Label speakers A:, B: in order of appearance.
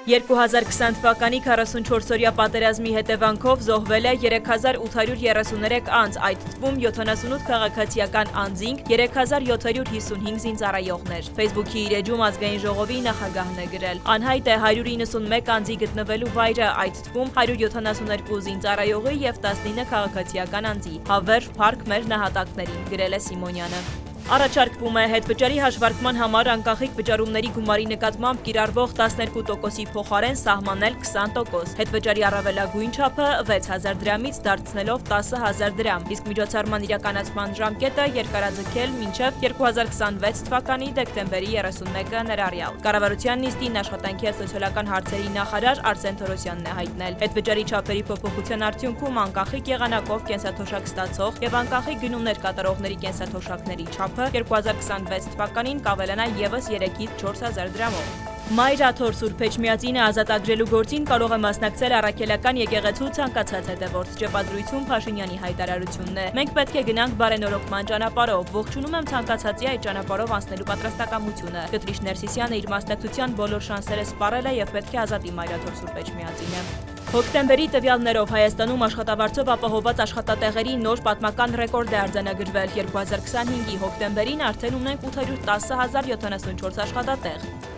A: 2020 թվականի 44-օրյա պատերազմի հետևանքով զոհվել է 3833 անձ, այդ թվում 78 քաղաքացիական անձինք, 3755 զինծառայողներ։ Facebook-ի իր էջում ազգային ժողովի նախագահն է գրել. Անհայտ է 191 անձի գտնվելու վայրը, այդ թվում 172 զինծառայողի և 19 քաղաքացիական անձի։ Հավերժ փառք մեր նահատակներին, գրել է Սիմոնյանը։ Առաջարկվում է հետվճարի հաշվարկման համար անկախիկ վճարումների գումարի նկատմամբ կիրառվող 12%-ի փոխարեն սահմանել 20%, հետվճարի առավելագույն չափը 6000 դրամից դարձնելով 10000 դրամ, իսկ միջոցառման իրականացման ժամկետը երկարաձգել մինչև 2026 թվականի դեկտեմբերի 31-ը ներառյալ։ Կառավարության նիստին աշխատանքի և սոցիալական հարցերի նախարար Արսեն Թորոսյանն է հայտնել. հետվճարի չափերի փոփոխության արդյունքում անկախիկ եղանակով կենսաթոշակ ստացող և անկախիկ գնումներ կատարողների կենսաթոշակների չափը 2026 թվականին կավելանա ևս 3-ից 4000 դրամով։ Մայր Աթոր Սուրբ Էջմիածինը ազատագրելու գործին կարող է մասնակցել առաքելական եկեղեցու ցանկացած հետևորդ։ Ճեպադրույցում Փաշինյանի հայտարարությունն է. Մենք պետք է գնանք բարենորոգման ճանապարհով։ Ողջունում եմ ցանկացածի այդ ճանապարհով անցնելու պատրաստակամությունը։ Կտրիշ Ներսիսյանը իր մասնակցության բոլոր շանսերը սպառել է և պետք է ազատի Մայր Աթոր Սուրբ Էջմիածինը։ Հոկտեմբերի տվյալներով Հայաստանում աշխատավարձով ապահովված աշխատատեղերի նոր պատմական ռեկորդ է արձանագրվել։ 2025-ի հոկտեմբերին արդեն ունենք 810 074 աշխատատեղ։